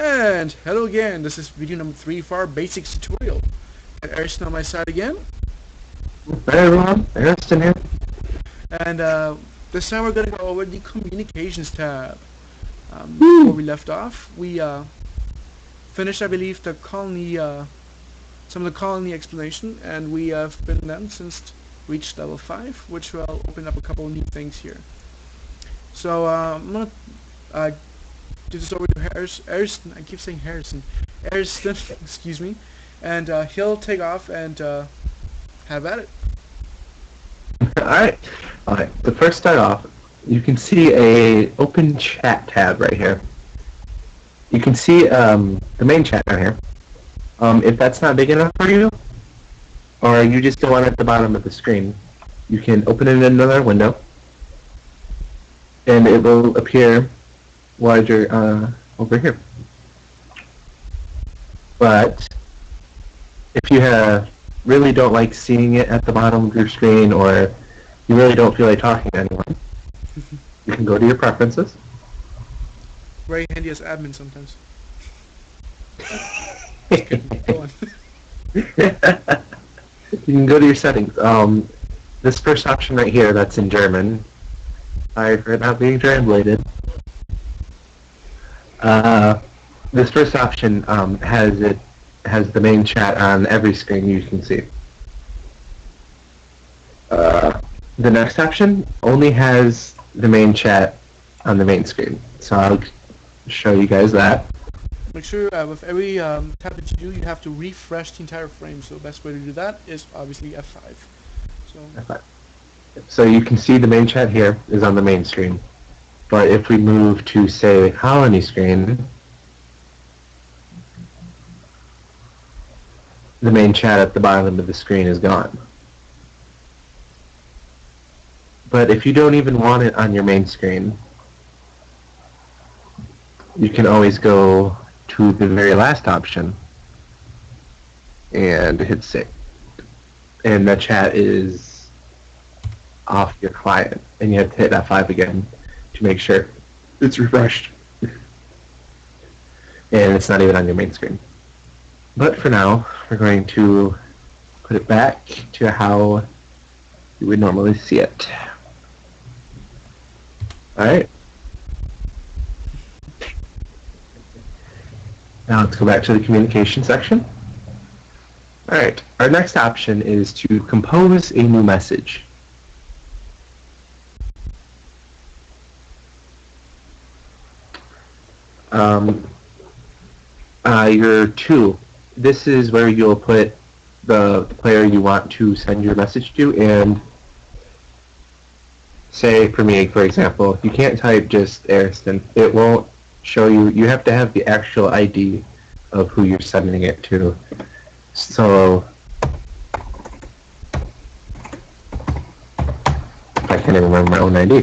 And hello again, this is video number 3 for our basics tutorial. Got Ariston on my side again. Hey everyone, Ariston here. And this time we're going to go over the communications tab. Before we left off, we finished, I believe, the colony, some of the colony explanation, and we have been then since reached level 5, which will open up a couple of new things here. So I'm going to do this over to Ariston. I keep saying Harrison. Ariston, excuse me. And he'll take off and have at it. Alright, to first start off, you can see a open chat tab right here. You can see the main chat down here. If that's not big enough for you, or you just don't want it at the bottom of the screen, you can open it in another window, and it will appear larger over here. But if you really don't like seeing it at the bottom of your screen, or you really don't feel like talking to anyone, you can go to your preferences. Very handy as admin sometimes. Go on. You can go to your settings. This first option right here, that's in German. Sorry for it not being translated. This first option has the main chat on every screen you can see. The next option only has the main chat on the main screen. So I'll show you guys that. Make sure with every tab that you do, you have to refresh the entire frame. So the best way to do that is obviously F5. So you can see the main chat here is on the main screen. But if we move to, say, the colony screen, the main chat at the bottom of the screen is gone. But if you don't even want it on your main screen, you can always go to the very last option and hit save. And the chat is off your client, and you have to hit F5 again to make sure it's refreshed. And it's not even on your main screen. But for now, we're going to put it back to how you would normally see it. Alright. Now let's go back to the communication section. Alright, our next option is to compose a new message. Your two. This is where you'll put the player you want to send your message to, and say for me, for example, you can't type just Ariston. It won't show you. You have to have the actual ID of who you're sending it to. So I can't even remember my own ID.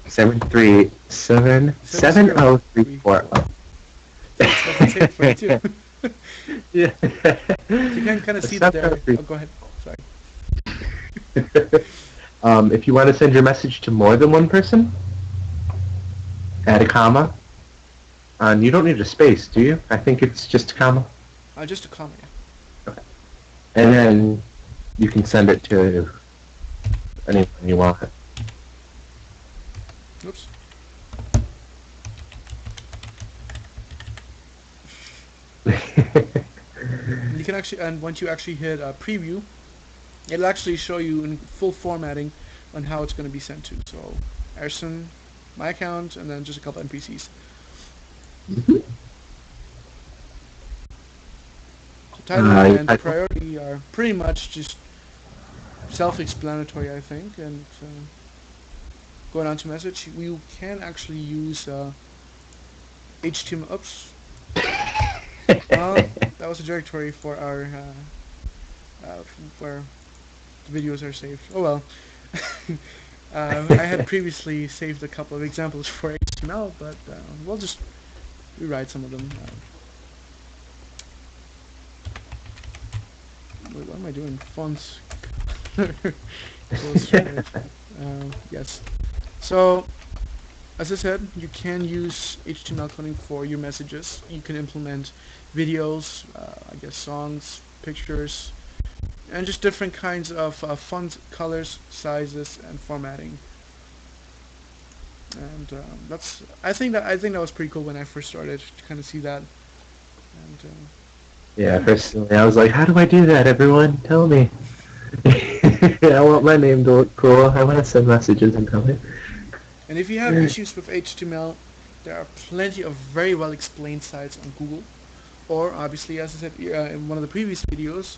737-7034. Yeah. You can kind of see that there. Oh, go ahead. Sorry. If you want to send your message to more than one person, add a comma. You don't need a space, do you? I think it's just a comma. Just a comma, yeah. Okay. And then you can send it to anyone you want. Oops. You can actually, and once you actually hit preview, it'll actually show you in full formatting on how it's going to be sent to. So, Ariston, my account, and then just a couple NPCs. Mm-hmm. So title and priority are pretty much just self-explanatory, I think. And going on to message, we can actually use HTML. Oops. That was a directory for our where the videos are saved. Oh well. I had previously saved a couple of examples for HTML, but we'll just rewrite some of them. Wait, what am I doing? Fonts. Yes. So As I said, you can use HTML coding for your messages. You can implement videos, I guess songs, pictures, and just different kinds of font colors, sizes, and formatting. And I think that was pretty cool when I first started to kind of see that. And Yeah, yeah, personally, I was like, how do I do that, everyone? Tell me. I want my name to look cool. I want to send messages in color. and if you have issues with HTML, there are plenty of very well explained sites on Google. Or obviously, as I said in one of the previous videos,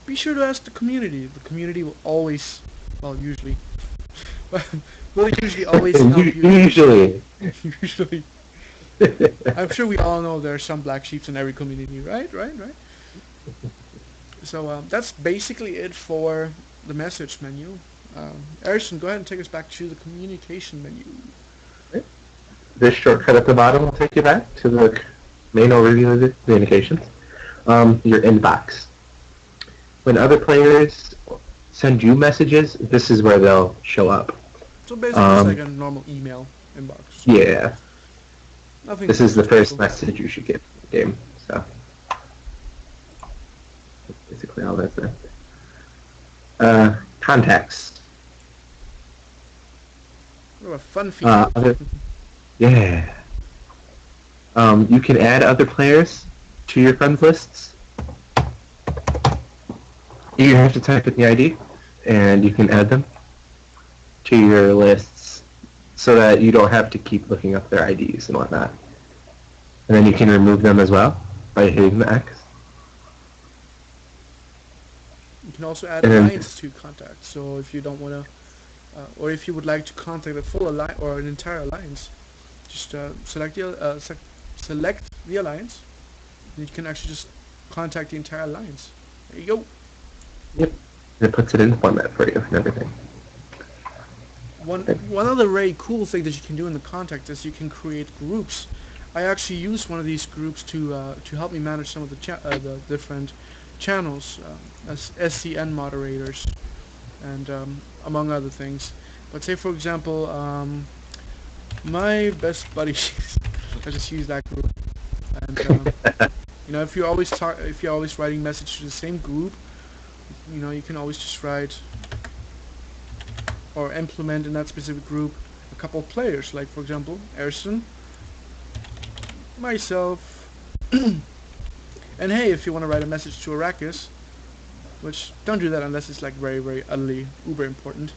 be sure to ask the community. The community will always, well, usually, will usually always help you. Usually. Usually, I'm sure we all know there are some black sheep in every community, right? Right? Right? So that's basically it for the message menu. Erison, go ahead and take us back to the communication menu. This shortcut at the bottom will take you back to the main overview of the communications. Your inbox. When other players send you messages, this is where they'll show up. So basically, it's like a normal email inbox. Yeah. Nothing. This is the first special. message you should get from the game. So that's basically all that's there. Contacts. What a fun feature. Yeah. You can add other players to your friends lists. You have to type in the ID, and you can add them to your lists so that you don't have to keep looking up their IDs and whatnot. And then you can remove them as well by hitting the X. You can also add And then- alliances to contacts. So if you don't want to, or if you would like to contact a full alliance or an entire alliance, just select the alliance, and you can actually just contact the entire alliance. There you go. Yep. And it puts it in format for you and everything. One other very cool thing that you can do in the contact is you can create groups. I actually use one of these groups to help me manage some of the different channels as SCN moderators, and among other things. But say for example, my best buddy, I just use that group, and if you're always writing message to the same group, you can always just write or implement in that specific group a couple of players, like for example Erison, myself, and hey, if you want to write a message to Arrakis, which don't do that unless it's like very very utterly uber important,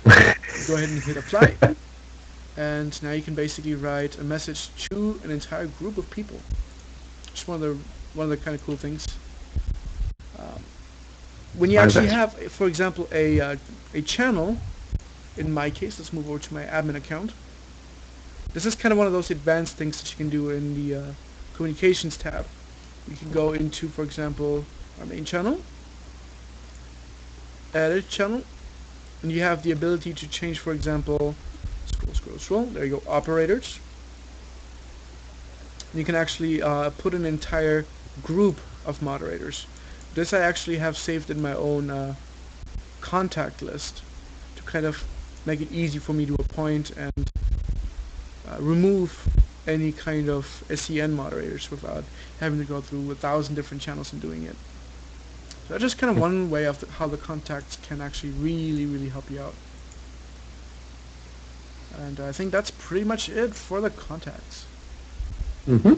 go ahead and hit apply, and now you can basically write a message to an entire group of people. Just one of the kind of cool things. When you actually have, for example, a channel, in my case, let's move over to my admin account. This is kind of one of those advanced things that you can do in the communications tab. You can go into, for example, our main channel, edit channel, and you have the ability to change, for example, scroll, there you go, operators. And you can actually put an entire group of moderators. This I actually have saved in my own contact list to kind of make it easy for me to appoint and remove any kind of SCN moderators without having to go through 1,000 different channels and doing it. So that's just kind of one way of how the contacts can actually really, really help you out. And I think that's pretty much it for the contacts. Mm-hmm.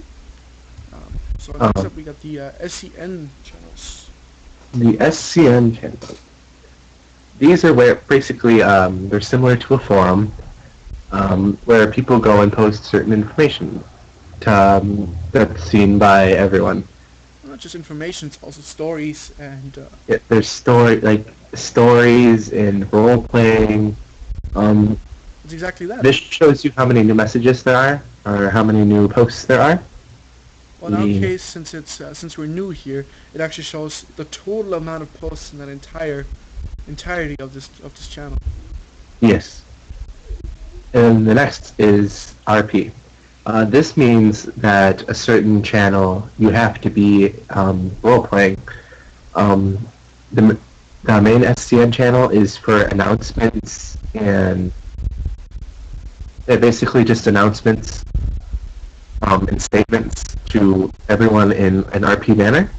So next up we got the SCN channels. The SCN channels. These are where basically they're similar to a forum where people go and post certain information that's seen by everyone. Not just information, it's also stories and There's stories and role playing. it's exactly that. This shows you how many new messages there are, or how many new posts there are. Well, in our case, since we're new here, it actually shows the total amount of posts in that entirety of this channel. Yes. And the next is RP. This means that a certain channel you have to be role-playing. The main SCN channel is for announcements and They're basically just announcements and statements to everyone in an RP manner.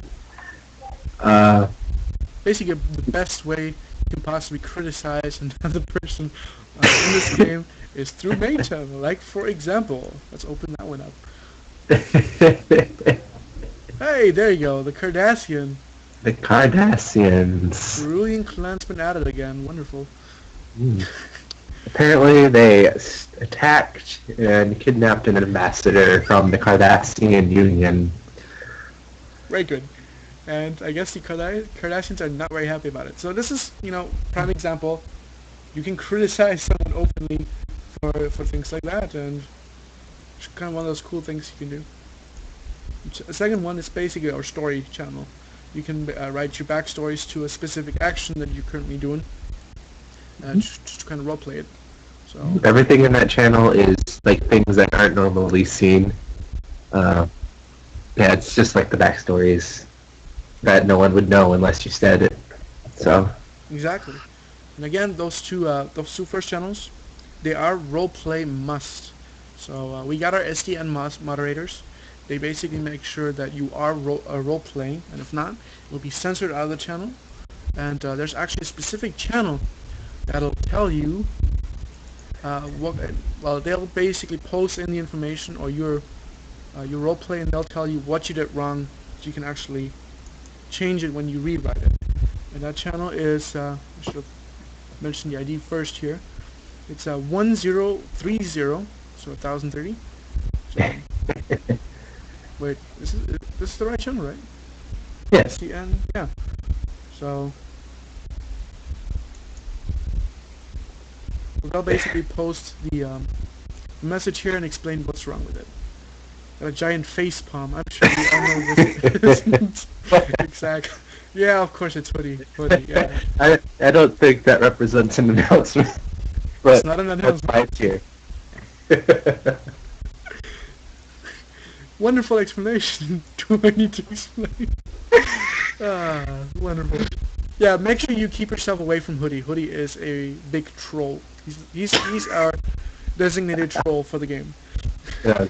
Basically, the best way you can possibly criticize another person in this game is through main channel. Like, for example, let's open that one up. Hey, there you go, the Cardassian. The Cardassians. Cerulean clansman at it again. Wonderful. Apparently, they attacked and kidnapped an ambassador from the Cardassian Union. Very good. And I guess the Cardassians are not very happy about it. So this is, prime example. You can criticize someone openly for things like that, and it's kind of one of those cool things you can do. The second one is basically our story channel. You can write your backstories to a specific action that you're currently doing, and just kind of roleplay it. So everything in that channel is like things that aren't normally seen. Yeah, it's just like the backstories that no one would know unless you said it. So exactly. And again, those two first channels, they are roleplay must. So we got our SDN moderators. They basically make sure that you are role playing, and if not, it will be censored out of the channel. And there's actually a specific channel that'll tell you they'll basically post in the information or your role play, and they'll tell you what you did wrong, so you can actually change it when you rewrite it. And that channel is I should have mentioned the ID first here. It's 1030, so 1030. So, wait, this is the right channel, right? yes. SDN, yeah. So they'll basically post the message here and explain what's wrong with it. Got a giant face palm. I'm sure we all know this isn't. Exactly. Yeah, of course it's hoodie. Yeah. I don't think that represents an announcement. But It's not an announcement. That's why it's here. Wonderful explanation. Do I need to explain? Wonderful. Yeah, make sure you keep yourself away from Hoodie. Hoodie is a big troll. He's our designated troll for the game. Yeah,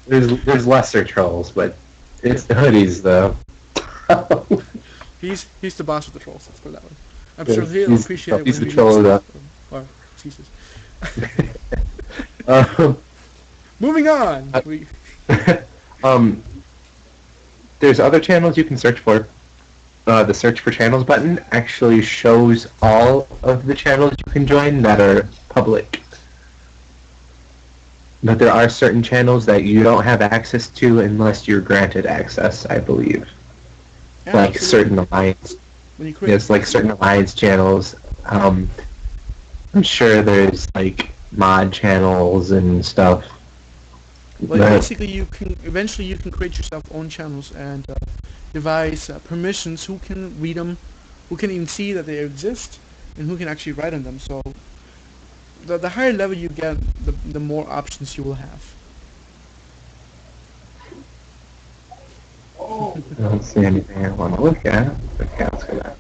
there's lesser trolls, but it's the hoodies though. He's the boss of the trolls. Let's put it that way. I'm Yeah, sure he'll he's- appreciate it he's when the we troll lose of or excuses. um, Moving on. There's other channels you can search for. The search for channels button actually shows all of the channels you can join that are public. But there are certain channels that you don't have access to unless you're granted access, I believe. Yeah, Like absolutely. certain alliance, When you create, yes, like certain alliance channels. I'm sure there's like mod channels and stuff. well, But- basically you can create yourself own channels and devise permissions who can read them, who can even see that they exist, and who can actually write on them. So the higher level you get, the more options you will have. I don't see anything I want to look at. Okay, let's go back.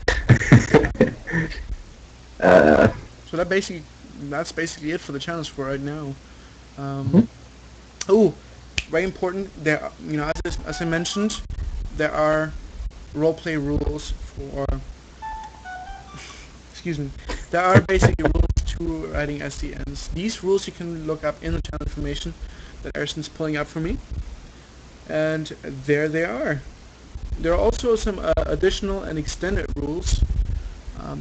So that's basically it for the channels for right now. Mhm. Oh, very important. There, as I mentioned, there are roleplay rules for. Excuse me. There are basically rules to writing SDNs. These rules you can look up in the channel information that Arson's pulling up for me. And there they are. There are also some additional and extended rules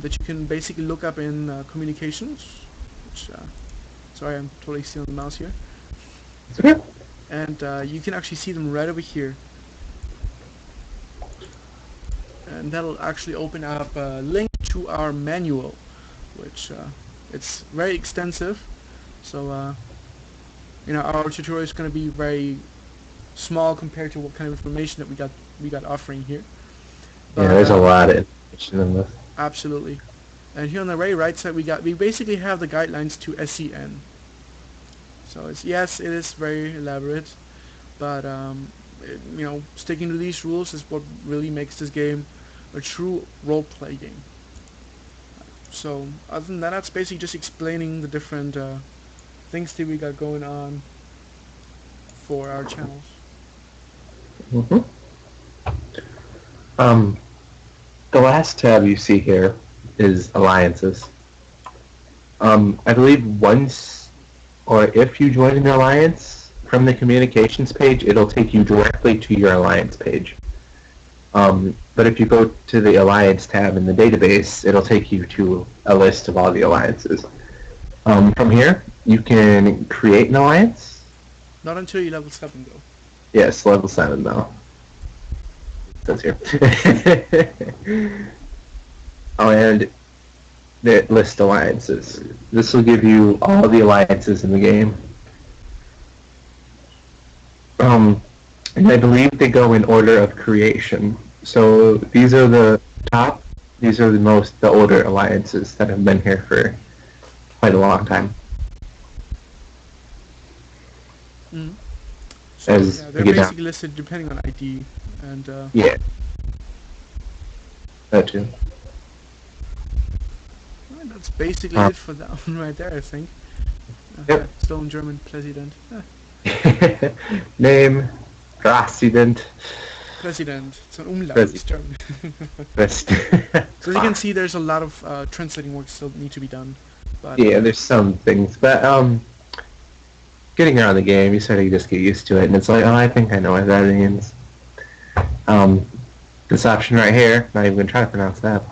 that you can basically look up in communications. Which, sorry, I'm totally stealing the mouse here. It's okay. And you can actually see them right over here. And that'll actually open up a link to our manual, which it's very extensive. So our tutorial is going to be very small compared to what kind of information that we got offering here. Yeah, there's a lot of information in this. Absolutely. And here on the very right side we basically have the guidelines to SCN. So it is very elaborate, but sticking to these rules is what really makes this game a true role-play game. So other than that, that's basically just explaining the different things that we got going on for our channels. hmm Um, the last tab you see here is alliances. I believe once or if you join an alliance from the communications page, it'll take you directly to your alliance page. But if you go to the alliance tab in the database, it'll take you to a list of all the alliances. From here, you can create an alliance. Not until you level 7 though. Yes, level 7 though. It says here. Oh, and the list alliances. This will give you all the alliances in the game. And I believe they go in order of creation. So these are the top, these are the older alliances that have been here for quite a long time. Mm-hmm. So As yeah, they're you get basically listed depending on ID and Yeah. That too. well, that's basically it for that one right there, I think. Yep. Still in German, Präsident. Name, President. Präsident. It's an umlaut. President. It's German. Best. So as you can see, there's a lot of translating work still need to be done. But Yeah, there's some things, but getting around the game, you sort of just get used to it, and it's like, oh, I think I know what that means. This option right here, not even gonna try to pronounce that.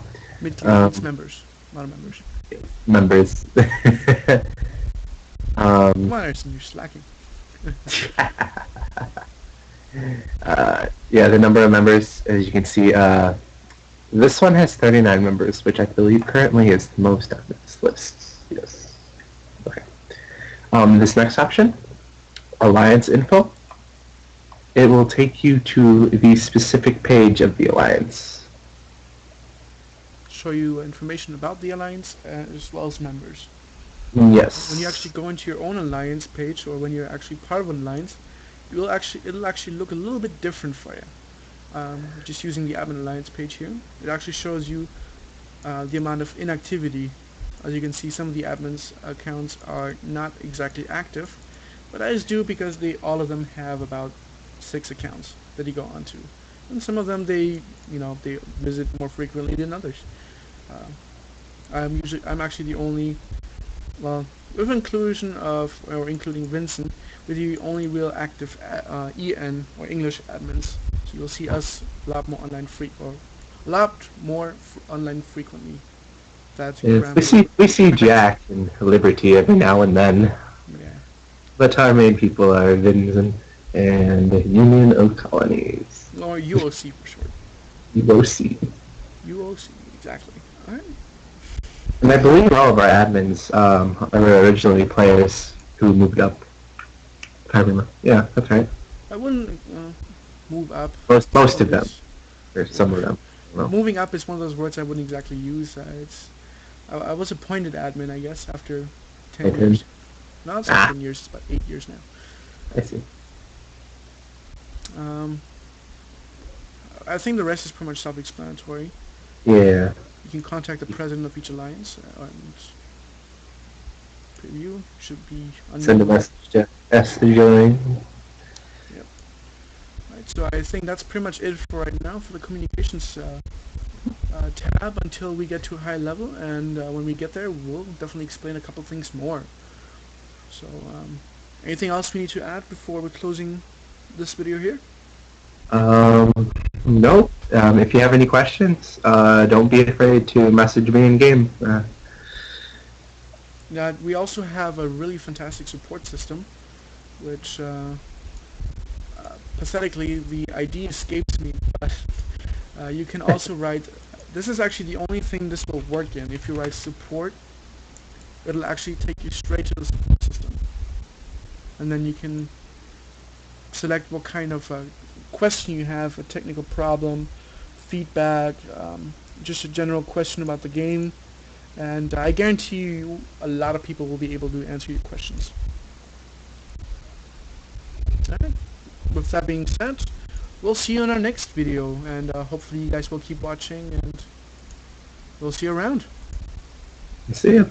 Mitglied, it's members, not members. Members. Come on, Erson, you're slacking. Yeah, the number of members, as you can see, this one has 39 members, which I believe currently is the most on this list. Yes. Okay. This next option, Alliance Info, it will take you to the specific page of the Alliance. Show you information about the alliance as well as members. Yes. When you actually go into your own alliance page, or when you're actually part of an alliance, it'll actually look a little bit different for you. Just using the admin alliance page here, it actually shows you the amount of inactivity. As you can see, some of the admins accounts are not exactly active, but that is due because all of them have about 6 accounts that you go onto, and some of them they visit more frequently than others. I'm actually the only, well, with inclusion of, or including Vincent, we're the only real active EN or English admins. So you'll see us a lot more online frequently. That's Yes, we see Jack and Liberty every now and then, yeah. but our main people are Vincent and Union of Colonies. Or UOC for short. UOC. UOC, exactly. Alright. And I believe all of our admins are originally players who moved up. If I remember. Yeah, that's right. I wouldn't move up. Most of them, or some of them. Well, Moving up is one of those words I wouldn't exactly use. I was appointed admin, I guess, after 10 Okay. years. No, it's not 10 years, it's about 8 years now. I see. I think the rest is pretty much self-explanatory. Yeah. You can contact the president of each alliance and preview. Should be Send a unknown. message to S to join. Right, so I think that's pretty much it for right now for the communications tab until we get to a high level, and when we get there, we'll definitely explain a couple things more. So, anything else we need to add before we're closing this video here? Nope. If you have any questions, don't be afraid to message me in game. We also have a really fantastic support system, which pathetically the ID escapes me, but you can also write, this is actually the only thing this will work in. If you write support, it'll actually take you straight to the support system, and then you can select what kind of question you have, a technical problem, feedback, just a general question about the game, and I guarantee you a lot of people will be able to answer your questions. Alright, with that being said, we'll see you in our next video, and hopefully you guys will keep watching, and we'll see you around. See ya.